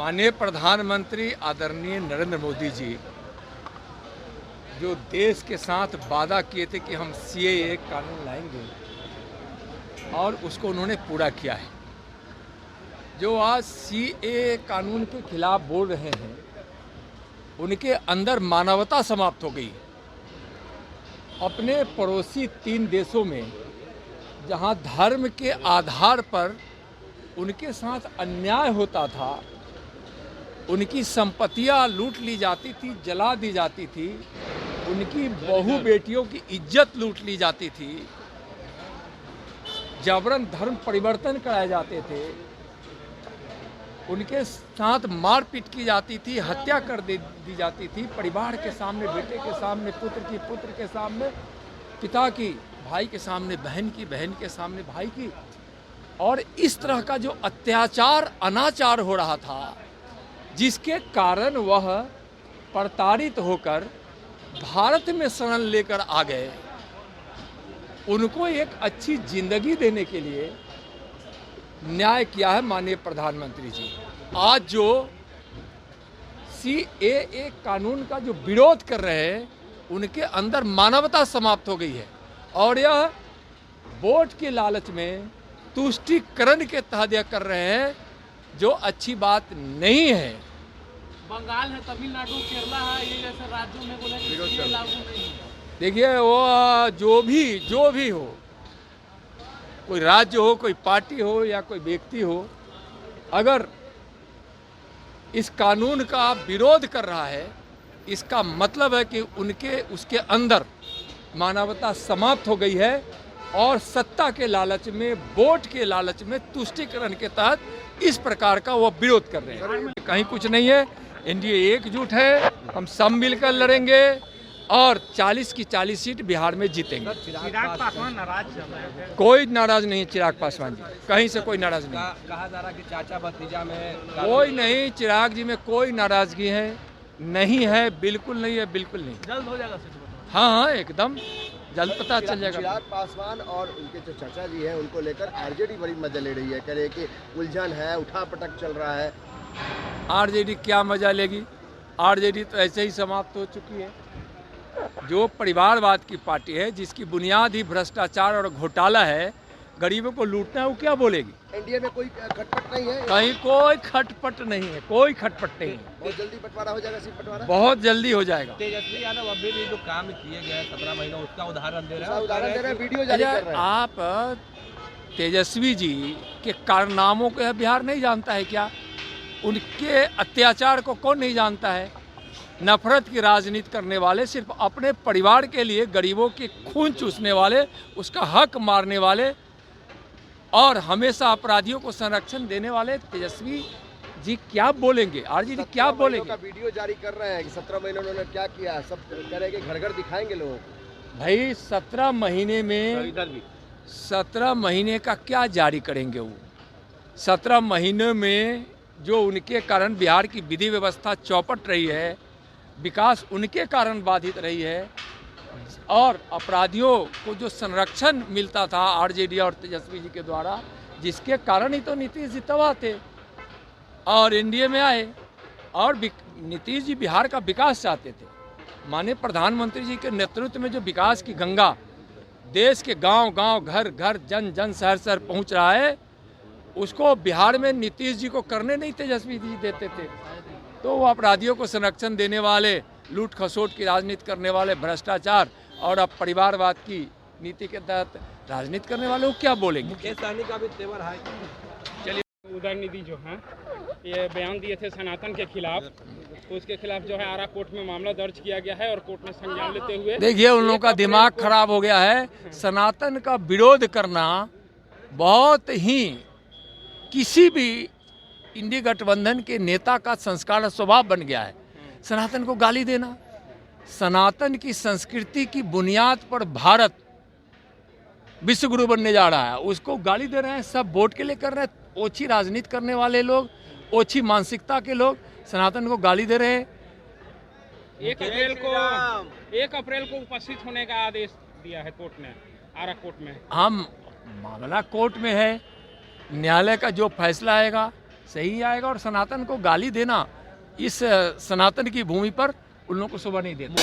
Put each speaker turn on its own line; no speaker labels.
माननीय प्रधानमंत्री आदरणीय नरेंद्र मोदी जी जो देश के साथ वादा किए थे कि हम सीएए कानून लाएंगे और उसको उन्होंने पूरा किया है। जो आज सीएए कानून के खिलाफ बोल रहे हैं उनके अंदर मानवता समाप्त हो गई। अपने पड़ोसी 3 देशों में जहां धर्म के आधार पर उनके साथ अन्याय होता था, उनकी संपत्तियां लूट ली जाती थी, जला दी जाती थी, उनकी बहू बेटियों की इज्जत लूट ली जाती थी, जबरन धर्म परिवर्तन कराए जाते थे, उनके साथ मारपीट की जाती थी, हत्या कर दी जाती थी, परिवार के सामने, बेटे के सामने, पुत्र के सामने, पिता की, भाई के सामने बहन की, बहन के सामने भाई की। और इस तरह का जो अत्याचार अनाचार हो रहा था, जिसके कारण वह प्रताड़ित होकर भारत में शरण लेकर आ गए, उनको एक अच्छी जिंदगी देने के लिए न्याय किया है माननीय प्रधानमंत्री जी। आज जो सीएए कानून का जो विरोध कर रहे हैं उनके अंदर मानवता समाप्त हो गई है और यह वोट के लालच में तुष्टीकरण के तहत यह कर रहे हैं, जो अच्छी बात नहीं है।
बंगाल है, तमिलनाडु, केरला है, ये जैसे राज्यों में बोले कि लागू नहीं है।
देखिए वो जो भी हो, कोई राज्य हो, कोई पार्टी हो या कोई व्यक्ति हो, अगर इस कानून का विरोध कर रहा है, इसका मतलब है कि उसके अंदर मानवता समाप्त हो गई है और सत्ता के लालच में, वोट के लालच में, तुष्टीकरण के तहत इस प्रकार का वो विरोध कर रहे हैं। कहीं कुछ नहीं है, एनडीए एकजुट है, हम सब मिलकर लड़ेंगे और 40 की 40 सीट बिहार में जीतेंगे।
चिराग पासवान नाराज चल रहे हैं।
कोई नाराज नहीं है चिराग पासवान जी, कहीं से कोई नाराज नहीं।
कहा जा रहा कि चाचा भतीजा में
कोई नहीं, चिराग जी में कोई नाराजगी है नहीं है, बिल्कुल नहीं है, बिल्कुल नहीं।
जल्द हो जाएगा।
हाँ, एकदम जल्द पता चल जाएगा।
चिराग पासवान और उनके जो चाचा जी हैं उनको लेकर आरजेडी बड़ी मजा ले रही है, कह रहे हैं कि उलझन है, उठापटक चल रहा है।
आरजेडी क्या मजा लेगी? आरजेडी तो ऐसे ही समाप्त हो चुकी है। जो परिवारवाद की पार्टी है, जिसकी बुनियाद ही भ्रष्टाचार और घोटाला है, गरीबों को लूटना है, वो क्या बोलेगी?
एनडीए में कोई खटपट नहीं है,
कहीं कोई खटपट नहीं है, कोई खटपट नहीं है।
बहुत जल्दी बंटवारा हो जाएगा, सीट बंटवारा
बहुत जल्दी हो जाएगा।
तेजस्वी यादव अभी भी जो काम किए गए 17 महीनों उसका उदाहरण दे रहे हैं।
उदाहरण दे रहे हैं, वीडियो जारी कर रहे हैं।
आप तेजस्वी जी के कारनामों को यह बिहार नहीं जानता है क्या? उनके अत्याचार को कौन नहीं जानता है? नफरत की राजनीति करने वाले, सिर्फ अपने परिवार के लिए गरीबों के खून चूसने वाले, उसका हक मारने वाले और हमेशा अपराधियों को संरक्षण देने वाले तेजस्वी जी क्या बोलेंगे? आरजेडी क्या बोलेंगे?
का वीडियो जारी कर रहे हैं कि 17 महीने उन्होंने क्या किया, सब कह रहे हैं कि घर घर दिखाएंगे लोगों को।
भाई 17 महीने में,
इधर भी
17 महीने का क्या जारी करेंगे वो? 17 महीने में जो उनके कारण बिहार की विधि व्यवस्था चौपट रही है, विकास उनके कारण बाधित रही है और अपराधियों को जो संरक्षण मिलता था आरजेडी और तेजस्वी जी के द्वारा, जिसके कारण ही तो नीतीश जी तबाह थे और एनडीए में आए। और नीतीश जी बिहार का विकास चाहते थे। माननीय प्रधानमंत्री जी के नेतृत्व में जो विकास की गंगा देश के गांव गांव, घर घर, जन जन, शहर शहर पहुंच रहा है, उसको बिहार में नीतीश जी को करने नहीं तेजस्वी जी देते थे। तो वो अपराधियों को संरक्षण देने वाले, लूट खसोट की राजनीति करने वाले, भ्रष्टाचार और अब परिवारवाद की नीति के तहत राजनीति करने वाले वो क्या बोलेंगे?
मुकेश सहनी का भी तेवर है।
चलिए, उदयनिधि जो हैं ये बयान दिए थे सनातन के खिलाफ, तो उसके खिलाफ जो है आरा कोर्ट में मामला दर्ज किया गया है और कोर्ट ने संज्ञान लेते हुए,
देखिए उन लोगों का दिमाग खराब हो गया है। सनातन का विरोध करना बहुत ही किसी भी इंडी गठबंधन के नेता का संस्कार और स्वभाव बन गया है। सनातन को गाली देना, सनातन की संस्कृति की बुनियाद पर भारत विश्वगुरु बनने जा रहा है, उसको गाली दे रहे हैं। सब वोट के लिए कर रहे हैं। ओछी राजनीति करने वाले लोग, ओछी मानसिकता के लोग सनातन को गाली दे रहे हैं।
1 अप्रैल को उपस्थित होने का आदेश दिया है कोर्ट ने, आरा कोर्ट में।
हम मामला कोर्ट में है, न्यायालय का जो फैसला आएगा सही आएगा। और सनातन को गाली देना इस सनातन की भूमि पर उन लोगों को शोभा नहीं देता।